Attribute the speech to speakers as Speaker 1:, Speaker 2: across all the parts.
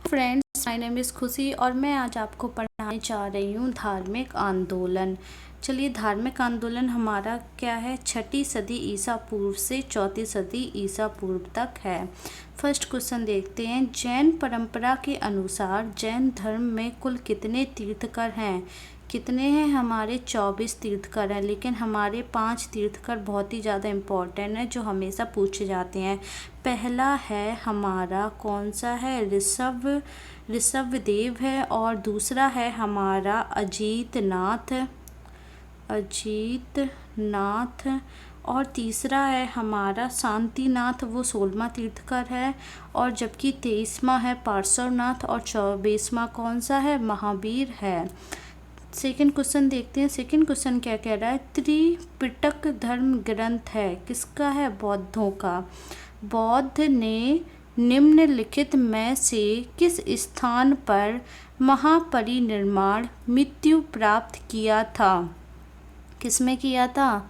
Speaker 1: Friends, my name is खुशी और मैं आज आपको पढ़ाने जा रही हूँ धार्मिक आंदोलन। चलिए, धार्मिक आंदोलन हमारा क्या है, 6ठी सदी ईसा पूर्व से 4ठी सदी ईसा पूर्व तक है। फर्स्ट क्वेश्चन देखते हैं। जैन परंपरा के अनुसार जैन धर्म में कुल कितने तीर्थकर हैं? कितने हैं? हमारे 24 तीर्थकर हैं, लेकिन हमारे 5 तीर्थकर बहुत ही ज़्यादा इम्पोर्टेंट है जो हमेशा पूछे जाते हैं। पहला है हमारा, कौन सा है, ऋषभदेव है, और दूसरा है हमारा अजीतनाथ, और तीसरा है हमारा शांतिनाथ, वो 16वां तीर्थकर है, और जबकि 23वां है पार्श्वनाथ, और 24वां कौन सा है, महावीर है। सेकंड क्वेश्चन देखते हैं। सेकंड क्वेश्चन क्या कह रहा है, त्रिपिटक धर्म ग्रंथ है, किसका है, बौद्धों का। बौद्ध ने निम्नलिखित में से किस स्थान पर महापरिनिर्वाण मृत्यु प्राप्त किया था? किसमें किया था?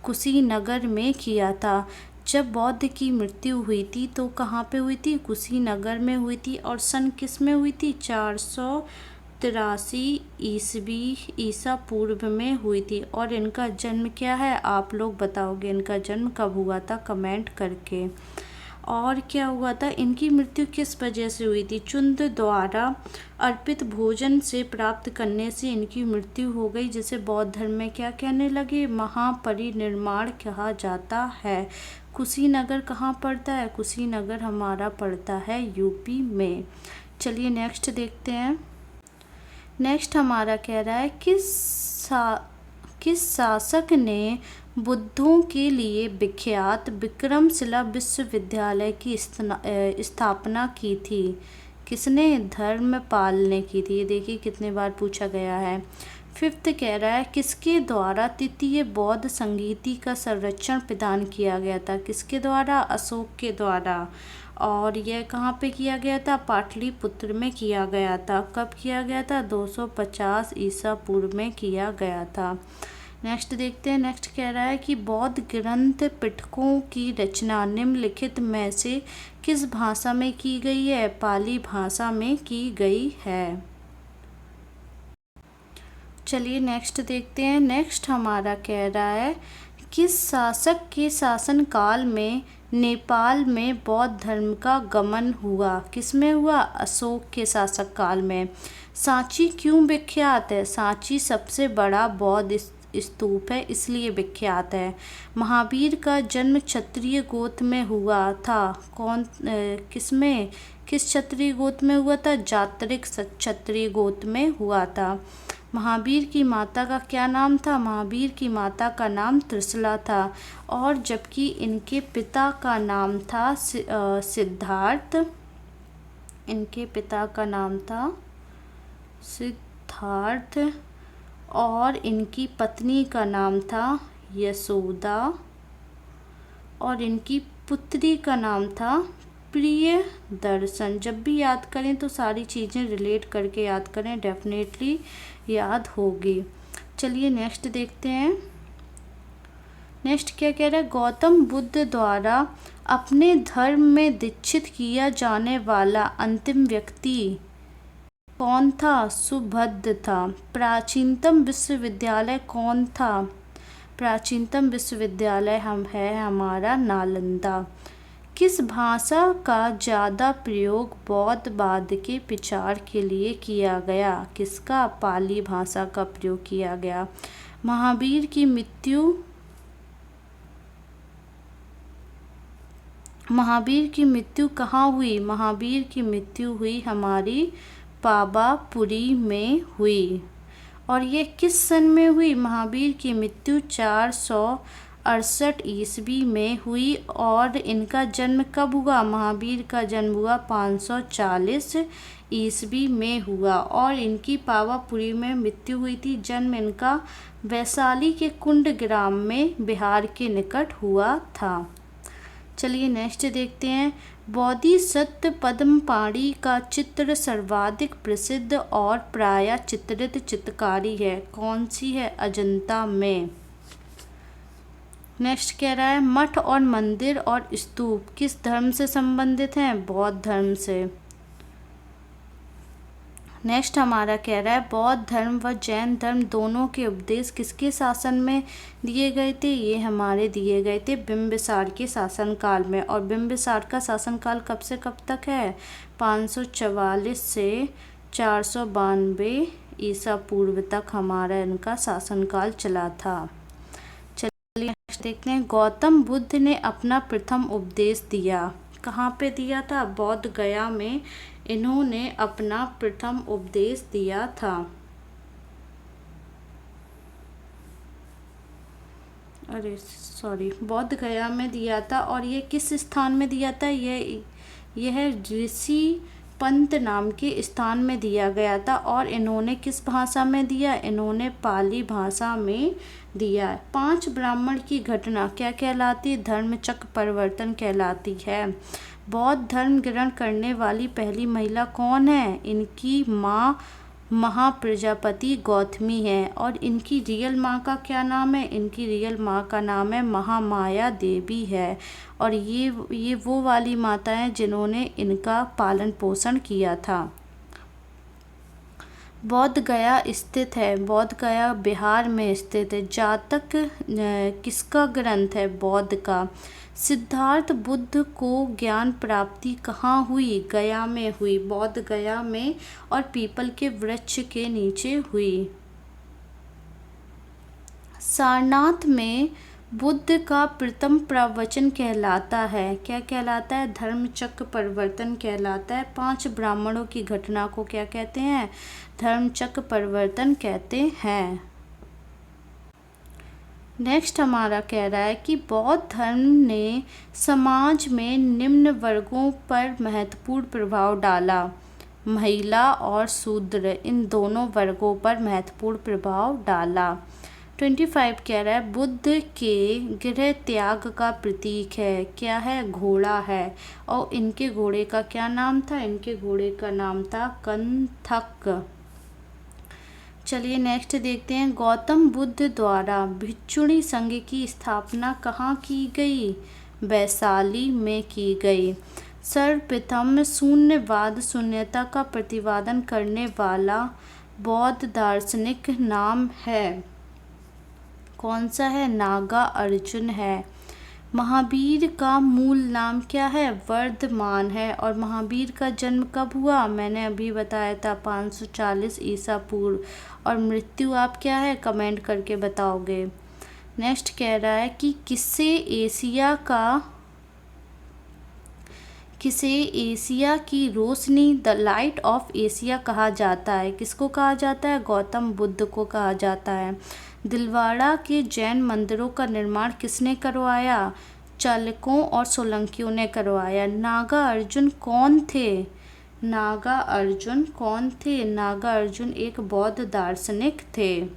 Speaker 1: कुशीनगर में किया था। जब बौद्ध की मृत्यु हुई थी तो कहाँ पे हुई थी? कुशीनगर में हुई थी। और सन किस में हुई थी? 483 ईस्वी ईसा पूर्व में हुई थी। और इनका जन्म क्या है, आप लोग बताओगे इनका जन्म कब हुआ था कमेंट करके। और क्या हुआ था, इनकी मृत्यु किस वजह से हुई थी? चुंद द्वारा अर्पित भोजन से प्राप्त करने से इनकी मृत्यु हो गई, जिसे बौद्ध धर्म में क्या कहने लगे, महापरिनिर्वाण कहा जाता है। कुशीनगर कहाँ पड़ता है? कुशीनगर हमारा पड़ता है यूपी में। चलिए नेक्स्ट देखते हैं। नेक्स्ट हमारा कह रहा है, किस शासक ने बुद्धों के लिए विख्यात विक्रमशिला विश्वविद्यालय की स्थापना की थी? किसने? धर्मपाल ने की थी। ये देखिए कितने बार पूछा गया है। फिफ्थ कह रहा है, किसके द्वारा तृतीय बौद्ध संगीति का संरक्षण प्रदान किया गया था? किसके द्वारा? अशोक के द्वारा। और यह कहाँ पे किया गया था? पाटलिपुत्र में किया गया था। कब किया गया था? 250 ईसा पूर्व में किया गया था। नेक्स्ट देखते हैं। नेक्स्ट कह रहा है कि बौद्ध ग्रंथ पिटकों की रचना निम्नलिखित में से किस भाषा में की गई है? पाली भाषा में की गई है। चलिए नेक्स्ट देखते हैं। नेक्स्ट हमारा कह रहा है, किस शासक के शासनकाल में नेपाल में बौद्ध धर्म का गमन हुआ? किसमें हुआ? अशोक के शासक काल में। सांची क्यों विख्यात है? सांची सबसे बड़ा बौद्ध स्तूप है, इसलिए विख्यात है। महावीर का जन्म क्षत्रिय गोत्र में हुआ था। किसमें? किस क्षत्रिय गोत्र में हुआ था? जात्रिक क्षत्रिय गोत्र में हुआ था। महावीर की माता का क्या नाम था? महावीर की माता का नाम त्रिशला था। और जबकि इनके पिता का नाम था सिद्धार्थ। इनके पिता का नाम था सिद्धार्थ, और इनकी पत्नी का नाम था यशोदा, और इनकी पुत्री का नाम था प्रियदर्शन। जब भी याद करें तो सारी चीज़ें रिलेट करके याद करें, डेफिनेटली याद होगी। चलिए नेक्स्ट देखते हैं। नेक्स्ट क्या कह रहा है, गौतम बुद्ध द्वारा अपने धर्म में दीक्षित किया जाने वाला अंतिम व्यक्ति कौन था? सुबुद्ध था। प्राचीनतम विश्वविद्यालय कौन था? प्राचीनतम विश्वविद्यालय है हमारा नालंदा। किस भाषा का ज़्यादा प्रयोग बौद्धवाद के प्रचार के लिए किया गया? किसका? पाली भाषा का प्रयोग किया गया। महावीर की मृत्यु कहाँ हुई? महावीर की मृत्यु हुई हमारी पावापुरी में हुई। और ये किस सन में हुई? महावीर की मृत्यु 468 ईस्वी में हुई। और इनका जन्म कब हुआ? महावीर का जन्म हुआ 540 ईस्वी में हुआ। और इनकी पावापुरी में मृत्यु हुई थी। जन्म इनका वैशाली के कुंड ग्राम में बिहार के निकट हुआ था। चलिए नेक्स्ट देखते हैं। बोधिसत्व पद्मपाणि का चित्र सर्वाधिक प्रसिद्ध और प्रायः चित्रित चित्रकारी है, कौन सी है? अजंता में। नेक्स्ट कह रहा है, मठ और मंदिर और स्तूप किस धर्म से संबंधित हैं? बौद्ध धर्म से। नेक्स्ट हमारा कह रहा है बौद्ध धर्म व जैन धर्म दोनों के उपदेश किसके शासन में दिए गए थे। ये हमारे दिए गए थे बिंबिसार के शासनकाल में। और बिंबिसार का शासनकाल कब से कब तक है, 544 से 492 ईसा पूर्व तक हमारा इनका शासनकाल चला था। चलिए नेक्स्ट देखते हैं, गौतम बुद्ध ने अपना प्रथम उपदेश दिया, कहाँ पे दिया था, बौद्ध गया में इन्होंने अपना प्रथम उपदेश दिया था। अरे सॉरी, बौद्ध गया में दिया था। और ये किस स्थान में दिया था, यह ऋषि पंत नाम के स्थान में दिया गया था। और इन्होंने किस भाषा में दिया, इन्होंने पाली भाषा में दिया। 5 ब्राह्मण की घटना क्या कहलाती, धर्मचक्र परिवर्तन कहलाती है। बौद्ध धर्म ग्रहण करने वाली पहली महिला कौन है, इनकी माँ महाप्रजापति गौतमी है। और इनकी रियल माँ का क्या नाम है, इनकी रियल माँ का नाम है महामाया देवी है। और ये वो वाली माता हैं जिन्होंने इनका पालन पोषण किया था। बौद्ध गया स्थित है, बौद्ध गया बिहार में स्थित है। जातक किसका ग्रंथ है, बौद्ध का। सिद्धार्थ बुद्ध को ज्ञान प्राप्ति कहाँ हुई, गया में हुई, बौद्ध गया में और पीपल के वृक्ष के नीचे हुई। सारनाथ में बुद्ध का प्रथम प्रवचन कहलाता है, क्या कहलाता है, धर्मचक्र परिवर्तन कहलाता है। 5 ब्राह्मणों की घटना को क्या कहते हैं, धर्मचक्र परिवर्तन कहते हैं। नेक्स्ट हमारा कह रहा है कि बौद्ध धर्म ने समाज में निम्न वर्गों पर महत्वपूर्ण प्रभाव डाला, महिला और शूद्र इन दोनों वर्गों पर महत्वपूर्ण प्रभाव डाला। 25 कह रहा है बुद्ध के गृह त्याग का प्रतीक है, क्या है, घोड़ा है। और इनके घोड़े का क्या नाम था, इनके घोड़े का नाम था कंथक। चलिए नेक्स्ट देखते हैं, गौतम बुद्ध द्वारा भिक्षुणी संघ की स्थापना कहाँ की गई, वैशाली में की गई। सर्वप्रथम शून्यवाद शून्यता का प्रतिपादन करने वाला बौद्ध दार्शनिक नाम है, कौन सा है, नागार्जुन है। महावीर का मूल नाम क्या है, वर्धमान है। और महावीर का जन्म कब हुआ, मैंने अभी बताया था 540 ईसा पूर्व। और मृत्यु आप क्या है, कमेंट करके बताओगे। नेक्स्ट कह रहा है कि किसे एशिया की रोशनी, द लाइट ऑफ एशिया कहा जाता है, किसको कहा जाता है, गौतम बुद्ध को कहा जाता है। दिलवाड़ा के जैन मंदिरों का निर्माण किसने करवाया, चालुक्यों और सोलंकियों ने करवाया। नागार्जुन कौन थे, नागार्जुन कौन थे, नागार्जुन एक बौद्ध दार्शनिक थे।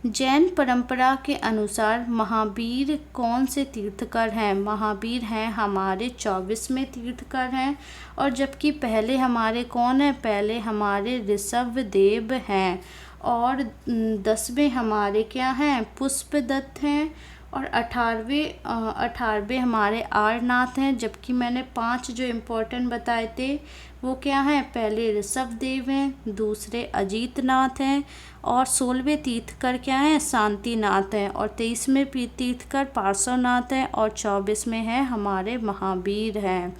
Speaker 1: जैन परंपरा के अनुसार महावीर कौन से तीर्थकर हैं, महावीर हैं हमारे 24वें तीर्थकर हैं। और जबकि पहले हमारे कौन है, पहले हमारे ऋषभदेव हैं। और 10वें हमारे क्या हैं, पुष्पदत्त हैं। और 18वें हमारे आरनाथ हैं। जबकि मैंने 5 जो इम्पोर्टेंट बताए थे वो क्या हैं, पहले ऋषभदेव हैं, दूसरे अजीतनाथ हैं। और 16वें तीर्थकर क्या हैं, शांतिनाथ हैं। और 23वें तीर्थकर पार्श्वनाथ हैं। और 24 में है हमारे महावीर हैं।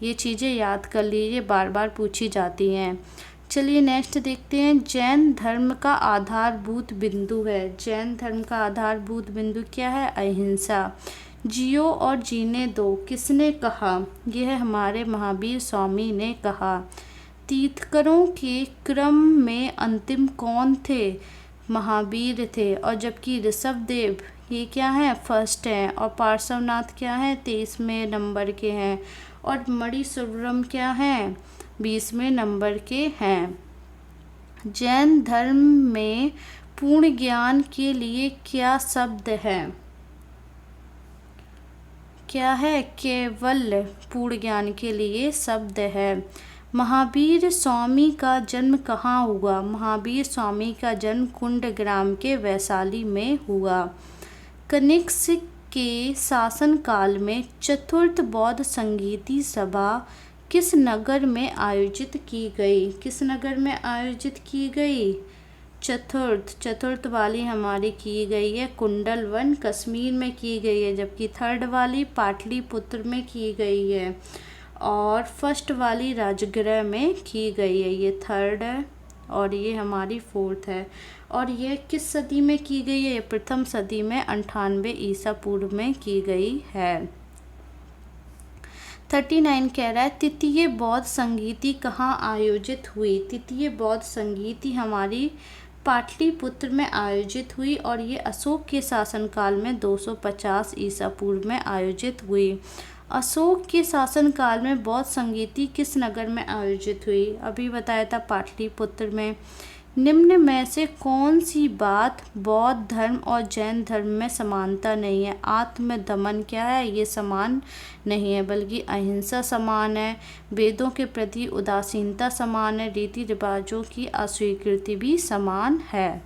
Speaker 1: ये चीज़ें याद कर लीजिए, बार बार पूछी जाती हैं। चलिए नेक्स्ट देखते हैं, जैन धर्म का आधारभूत बिंदु है, जैन धर्म का आधारभूत बिंदु क्या है, अहिंसा। जियो और जीने दो किसने कहा, यह हमारे महावीर स्वामी ने कहा। तीर्थकरों के क्रम में अंतिम कौन थे, महावीर थे। और जबकि ऋषभदेव ये क्या है, फर्स्ट हैं। और पार्श्वनाथ क्या है, 23वें नंबर के हैं। और मणिशुभ्रम क्या हैं, 20वें नंबर के हैं। जैन धर्म में पूर्ण ज्ञान के लिए क्या शब्द है, क्या है, केवल पूर्ण ज्ञान के लिए शब्द है। महावीर स्वामी का जन्म कहाँ हुआ, महावीर स्वामी का जन्म कुंडग्राम के वैशाली में हुआ। कनिष्क के शासनकाल में चतुर्थ बौद्ध संगीति सभा किस नगर में आयोजित की गई? किस नगर में आयोजित की गई? चतुर्थ वाली हमारी की गई है कुंडलवन, कश्मीर में की गई है, जबकि थर्ड वाली पाटलिपुत्र में की गई है, और फर्स्ट वाली राजगृह में की गई है। ये थर्ड है और ये हमारी फोर्थ है। और ये किस सदी में की गई है? ये प्रथम सदी में 98 ईसा पूर्व में की गई है। 39 कह रहा है तृतीय बौद्ध संगीति कहाँ आयोजित हुई? तृतीय बौद्ध संगीति हमारी पाटलिपुत्र में आयोजित हुई और ये अशोक के शासनकाल में 250 ईसा पूर्व में आयोजित हुई। अशोक के शासनकाल में बौद्ध संगीति किस नगर में आयोजित हुई? अभी बताया था पाटलिपुत्र में। निम्न में से कौन सी बात बौद्ध धर्म और जैन धर्म में समानता नहीं है? आत्म दमन क्या है? ये समान नहीं है, बल्कि अहिंसा समान है। वेदों के प्रति उदासीनता समान है। रीति रिवाजों की अस्वीकृति भी समान है।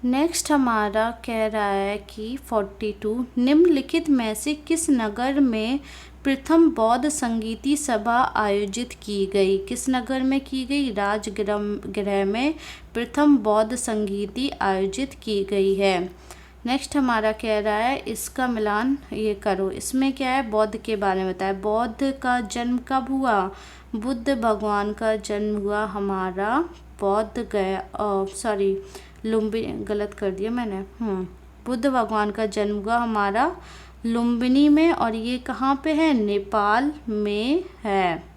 Speaker 1: नेक्स्ट हमारा कह रहा है कि 42 निम्नलिखित में से किस नगर में प्रथम बौद्ध संगीति सभा आयोजित की गई? किस नगर में की गई? राजगृह में प्रथम बौद्ध संगीति आयोजित की गई है। नेक्स्ट हमारा कह रहा है इसका मिलान ये करो। इसमें क्या है? बौद्ध के बारे में बताया। बौद्ध का जन्म कब हुआ? बुद्ध भगवान का जन्म हुआ हमारा बौद्ध गया लुम्बिनी, गलत कर दिया मैंने। बुद्ध भगवान का जन्म हुआ हमारा लुम्बिनी में, और ये कहाँ पे है? नेपाल में है।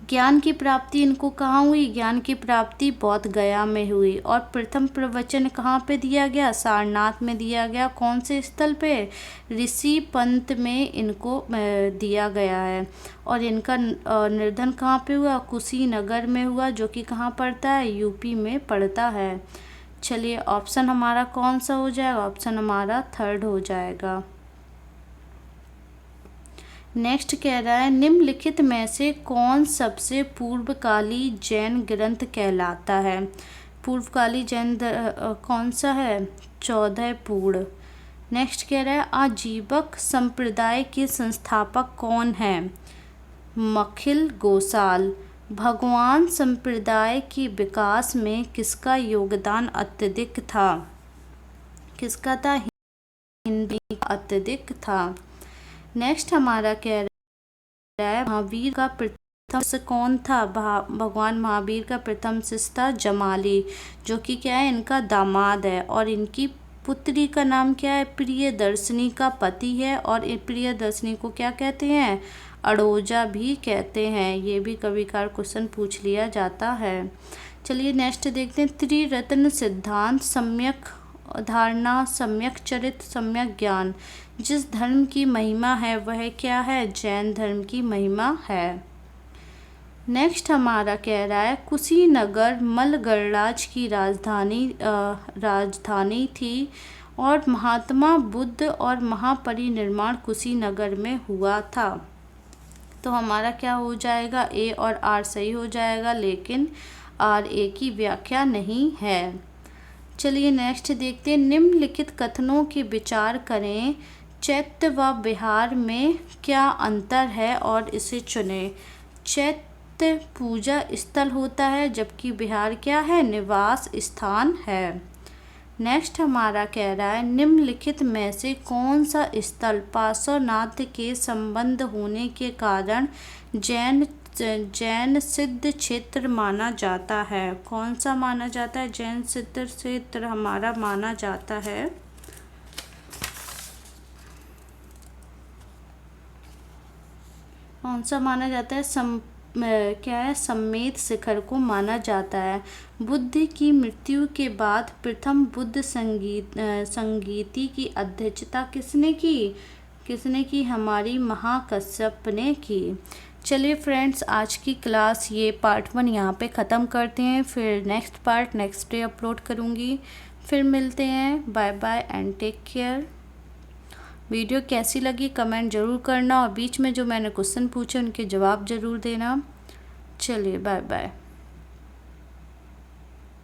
Speaker 1: ज्ञान की प्राप्ति इनको कहाँ हुई? ज्ञान की प्राप्ति बौद्ध गया में हुई। और प्रथम प्रवचन कहाँ पे दिया गया? सारनाथ में दिया गया। कौन से स्थल पे? ऋषि पंत में इनको दिया गया है। और इनका निर्धन कहाँ पे हुआ? कुशीनगर में हुआ, जो कि कहाँ पड़ता है? यूपी में पड़ता है। चलिए ऑप्शन हमारा कौन सा हो जाएगा? ऑप्शन हमारा थर्ड हो जाएगा। नेक्स्ट कह रहा है निम्नलिखित में से कौन सबसे पूर्वकाली जैन ग्रंथ कहलाता है? पूर्वकाली जैन कौन सा है? 14 पूर्ण। नेक्स्ट कह रहा है आजीवक संप्रदाय के संस्थापक कौन है? मखिल गोसाल। भगवान संप्रदाय के विकास में किसका योगदान अत्यधिक था? किसका था? हिंदी अत्यधिक था। नेक्स्ट हमारा कह रहा है महावीर का प्रथम शिष्य कौन था? भगवान महावीर का प्रथम शिष्य था जमाली, जो कि क्या है? इनका दामाद है। और इनकी पुत्री का नाम क्या है? प्रियदर्शनी का पति है। और प्रियदर्शनी को क्या कहते हैं? अड़ोजा भी कहते हैं। ये भी कभी कभार क्वेश्चन पूछ लिया जाता है। चलिए नेक्स्ट देखते हैं त्रिरत्न सिद्धांत, सम्यक धारणा, सम्यक चरित्र, सम्यक ज्ञान। जिस धर्म की महिमा है वह क्या है? जैन धर्म की महिमा है। नेक्स्ट हमारा कह रहा है कुशीनगर मल्ल गणराज्य की राजधानी थी और महात्मा बुद्ध और महापरिनिर्वाण कुशीनगर में हुआ था। तो हमारा क्या हो जाएगा? ए और आर सही हो जाएगा, लेकिन आर ए की व्याख्या नहीं है। चलिए नेक्स्ट देखते हैं निम्नलिखित कथनों के विचार करें। चैत्य व विहार में क्या अंतर है और इसे चुनें। चैत्य पूजा स्थल होता है, जबकि विहार क्या है? निवास स्थान है। नेक्स्ट हमारा कह रहा है निम्नलिखित में से कौन सा स्थल पार्श्वनाथ के संबंध होने के कारण जैन सिद्ध क्षेत्र माना जाता है? कौन सा माना जाता है? जैन सिद्ध क्षेत्र हमारा माना जाता है। कौन सा माना जाता है? क्या है? सम्मेद शिखर को माना जाता है। बुद्ध की मृत्यु के बाद प्रथम बुद्ध संगीति की अध्यक्षता किसने की? हमारी महाकश्यप ने की। चलिए फ्रेंड्स, आज की क्लास ये पार्ट 1 यहाँ पे ख़त्म करते हैं। फिर next part next day upload करूँगी। फिर मिलते हैं। Bye bye and take care. Video कैसी लगी कमेंट ज़रूर करना, और बीच में जो मैंने क्वेश्चन पूछे उनके जवाब ज़रूर देना। चलिए बाय बाय।